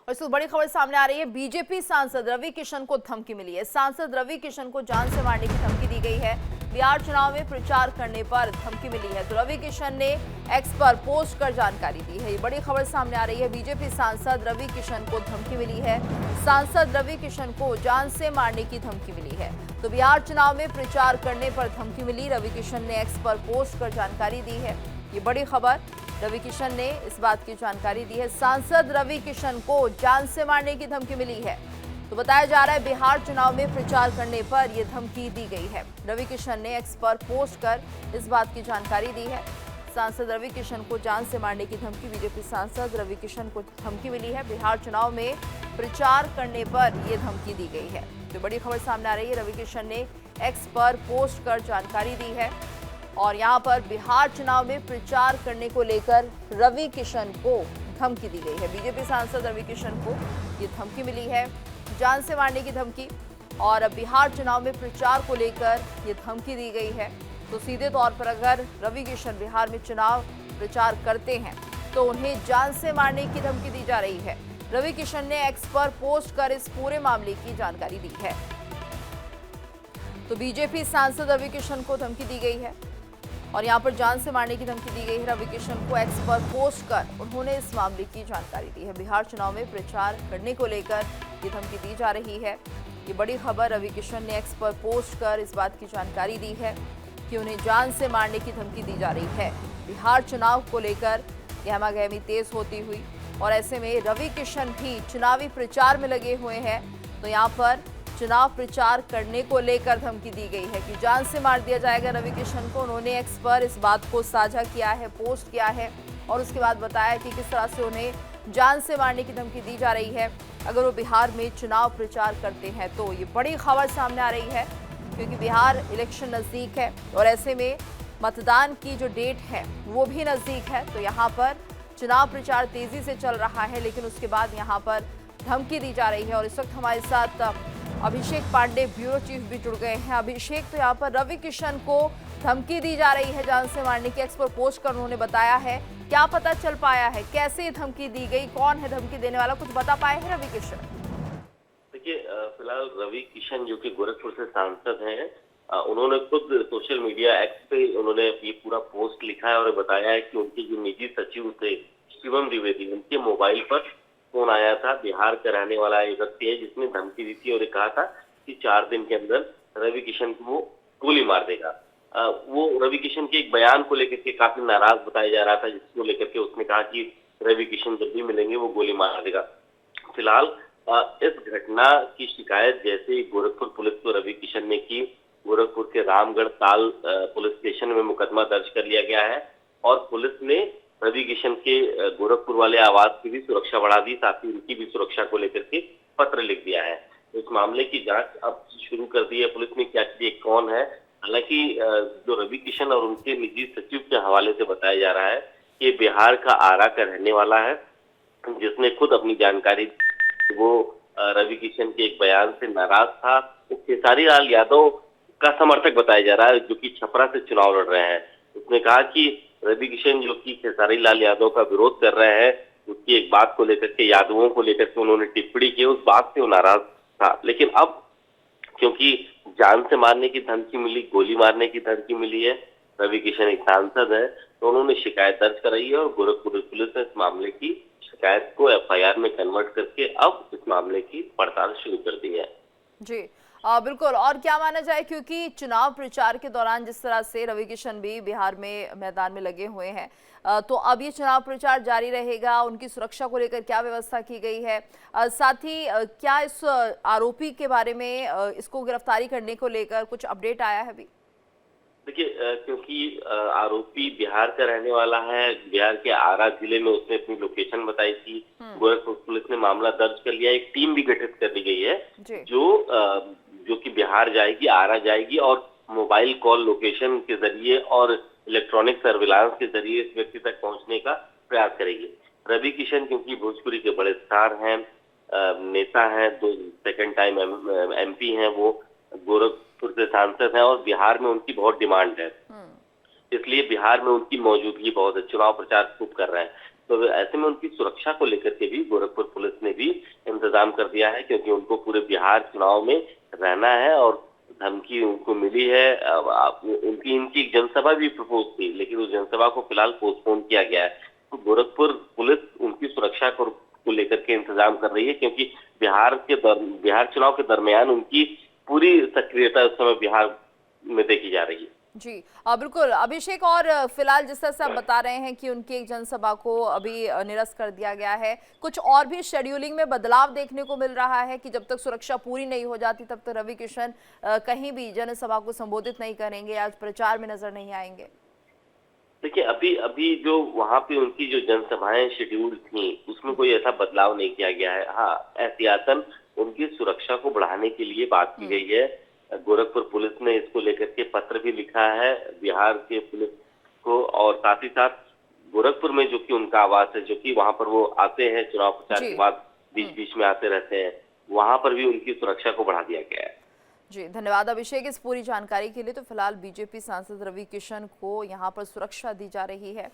और इस बड़ी खबर सामने आ रही है। बीजेपी सांसद रवि किशन को धमकी मिली है। सांसद रवि किशन को जान से मारने की धमकी दी गई है। बिहार चुनाव में प्रचार करने पर धमकी मिली है। तो रवि किशन ने एक्स पर पोस्ट कर जानकारी दी है। ये बड़ी खबर सामने आ रही है। बीजेपी सांसद रवि किशन को धमकी मिली है। सांसद रवि किशन को जान से मारने की धमकी मिली है। तो बिहार चुनाव में प्रचार करने पर धमकी मिली। रवि किशन ने एक्स पर पोस्ट कर जानकारी दी है। ये बड़ी खबर, रवि किशन ने इस बात की जानकारी दी है। सांसद रवि किशन को जान से मारने की धमकी मिली है। तो बताया जा रहा है बिहार चुनाव में प्रचार करने पर यह धमकी दी गई है। रवि किशन ने एक्स पर पोस्ट कर इस बात की जानकारी दी है। सांसद रवि किशन को जान से मारने की धमकी, बीजेपी सांसद रवि किशन को धमकी मिली है। बिहार चुनाव में प्रचार करने पर यह धमकी दी गई है। तो बड़ी खबर सामने आ रही है। रवि किशन ने एक्स पर पोस्ट कर जानकारी दी है और यहां पर बिहार चुनाव में प्रचार करने को लेकर रवि किशन को धमकी दी गई है। बीजेपी सांसद रवि किशन को ये धमकी मिली है, जान से मारने की धमकी, और बिहार चुनाव में प्रचार को लेकर ये धमकी दी गई है। तो सीधे तौर पर अगर रवि किशन बिहार में चुनाव प्रचार करते हैं तो उन्हें जान से मारने की धमकी दी जा रही है। रवि किशन ने एक्स पर पोस्ट कर इस पूरे मामले की जानकारी दी है। तो बीजेपी सांसद रवि किशन को धमकी दी गई है और यहां पर जान से मारने की धमकी दी गई है। रवि किशन को एक्स पर पोस्ट कर उन्होंने इस मामले की जानकारी दी है। बिहार चुनाव में प्रचार करने को लेकर ये धमकी दी जा रही है। ये बड़ी खबर, रवि किशन ने एक्स पर पोस्ट कर इस बात की जानकारी दी है कि उन्हें जान से मारने की धमकी दी जा रही है। बिहार चुनाव को लेकर गहमागहमी तेज होती हुई और ऐसे में रवि किशन भी चुनावी प्रचार में लगे हुए हैं। तो यहाँ पर चुनाव प्रचार करने को लेकर धमकी दी गई है कि जान से मार दिया जाएगा रवि किशन को। उन्होंने एक्स पर इस बात को साझा किया है, पोस्ट किया है और उसके बाद बताया कि किस तरह से उन्हें जान से मारने की धमकी दी जा रही है अगर वो बिहार में चुनाव प्रचार करते हैं। तो ये बड़ी खबर सामने आ रही है क्योंकि बिहार इलेक्शन नज़दीक है और ऐसे में मतदान की जो डेट है वो भी नज़दीक है। तो यहाँ पर चुनाव प्रचार तेज़ी से चल रहा है, लेकिन उसके बाद यहाँ पर धमकी दी जा रही है। और इस वक्त हमारे साथ अभिषेक पांडे ब्यूरो चीफ भी जुड़ गए हैं। अभिषेक, तो यहाँ पर रवि किशन को धमकी दी जा रही है जान से मारने की, एक्स पर पोस्ट कर उन्होंने बताया है। क्या पता चल पाया है, कैसे धमकी दी गई, कौन है धमकी देने वाला, कुछ बता पाए हैं रवि किशन? देखिए, फिलहाल रवि किशन जो कि गोरखपुर से सांसद हैं, उन्होंने खुद सोशल मीडिया एक्स पे उन्होंने ये पूरा पोस्ट लिखा है और बताया है कि उनके जो निजी सचिव थे शिवम द्विवेदी, उनके मोबाइल पर फोन आया था। बिहार का रहने वाला एक व्यक्ति है जिसने धमकी दी थी और कहा था कि 4 दिन के अंदर रवि किशन को वो गोली मार देगा। वो रवि किशन के एक बयान को लेकर के काफी नाराज बताया जा रहा था, जिसको लेकर के उसने कहा कि रवि किशन जब भी मिलेंगे वो गोली मार देगा। फिलहाल इस घटना की शिकायत जैसे ही गोरखपुर पुलिस को रवि किशन ने की, गोरखपुर के रामगढ़ ताल पुलिस स्टेशन में मुकदमा दर्ज कर लिया गया है और पुलिस ने रवि किशन के गोरखपुर वाले आवास की भी सुरक्षा बढ़ा दी, साथ ही उनकी भी सुरक्षा को लेकर के पत्र लिख दिया है। इस मामले की जांच अब शुरू कर दी है पुलिस ने, क्या ये कौन है। हालांकि जो रवि किशन और उनके निजी सचिव के हवाले से बताया जा रहा है कि बिहार का आरा का रहने वाला है, जिसने खुद अपनी जानकारी वो रवि किशन के एक बयान से नाराज था। वो खेसारी लाल यादव का समर्थक बताया जा रहा है, जो कि छपरा से चुनाव लड़ रहे हैं। उसने कहा कि रवि किशन जो कि खेसारी लाल यादव का विरोध कर रहे हैं, उसकी एक बात को लेकर के, यादवों को लेकर के उन्होंने टिप्पणी की, उस बात से वो नाराज था। लेकिन अब क्योंकि जान से मारने की धमकी मिली, गोली मारने की धमकी मिली है, रवि किशन एक सांसद है, तो उन्होंने शिकायत दर्ज कराई है और गोरखपुर पुलिस ने इस मामले की शिकायत को एफआईआर में कन्वर्ट करके अब इस मामले की पड़ताल शुरू कर दी है। जी बिल्कुल। और क्या माना जाए, क्योंकि चुनाव प्रचार के दौरान जिस तरह से रवि किशन भी बिहार में मैदान में लगे हुए हैं, तो अब ये चुनाव प्रचार जारी रहेगा, उनकी सुरक्षा को लेकर क्या व्यवस्था की गई है? साथ ही क्या इस आरोपी के बारे में, इसको गिरफ्तारी करने को लेकर कुछ अपडेट आया है अभी? देखिए, क्योंकि आरोपी बिहार का रहने वाला है, बिहार के आरा जिले में उसने अपनी लोकेशन बताई थी, गोरखपुर पुलिस ने मामला दर्ज कर लिया। एक टीम भी गठित कर दी गई है जो कि बिहार जाएगी, आरा जाएगी और मोबाइल कॉल लोकेशन के जरिए और इलेक्ट्रॉनिक सर्विलांस के जरिए इस व्यक्ति तक पहुंचने का प्रयास करेगी। रवि किशन क्योंकि भोजपुरी के बड़े स्टार हैं, नेता हैं, 2 सेकंड टाइम एमपी हैं, वो गोरखपुर से सांसद हैं और बिहार में उनकी बहुत डिमांड है, इसलिए बिहार में उनकी मौजूदगी बहुत है, चुनाव प्रचार खूब कर रहे हैं। तो ऐसे में उनकी सुरक्षा को लेकर के भी गोरखपुर पुलिस ने भी इंतजाम कर दिया है, क्योंकि उनको पूरे बिहार चुनाव में रहना है और धमकी उनको मिली है। उनकी इनकी एक जनसभा भी प्रपोज थी, लेकिन उस जनसभा को फिलहाल पोस्टपोन किया गया है। तो गोरखपुर पुलिस उनकी सुरक्षा को लेकर के इंतजाम कर रही है, क्योंकि बिहार चुनाव के दरमियान उनकी पूरी सक्रियता इस समय बिहार में देखी जा रही है। जी बिल्कुल अभिषेक, और फिलहाल जिस तरह से आप बता रहे हैं कि उनकी एक जनसभा को अभी निरस्त कर दिया गया है, कुछ और भी शेड्यूलिंग में बदलाव देखने को मिल रहा है कि जब तक सुरक्षा पूरी नहीं हो जाती तब तक रवि किशन कहीं भी जनसभा को संबोधित नहीं करेंगे, आज प्रचार में नजर नहीं आएंगे? देखिए, अभी जो वहाँ पे उनकी जो जनसभाएं शेड्यूल थी, उसमें कोई ऐसा बदलाव नहीं किया गया है। हाँ, एहतियातन उनकी सुरक्षा को बढ़ाने के लिए बात की गई है। गोरखपुर पुलिस ने इसको लेकर के पत्र भी लिखा है बिहार के पुलिस को, और साथ ही साथ गोरखपुर में जो कि उनका आवास है, जो कि वहाँ पर वो आते हैं चुनाव प्रचार के बाद बीच बीच में आते रहते हैं, वहाँ पर भी उनकी सुरक्षा को बढ़ा दिया गया है। जी धन्यवाद अभिषेक इस पूरी जानकारी के लिए। तो फिलहाल बीजेपी सांसद रवि किशन को यहाँ पर सुरक्षा दी जा रही है।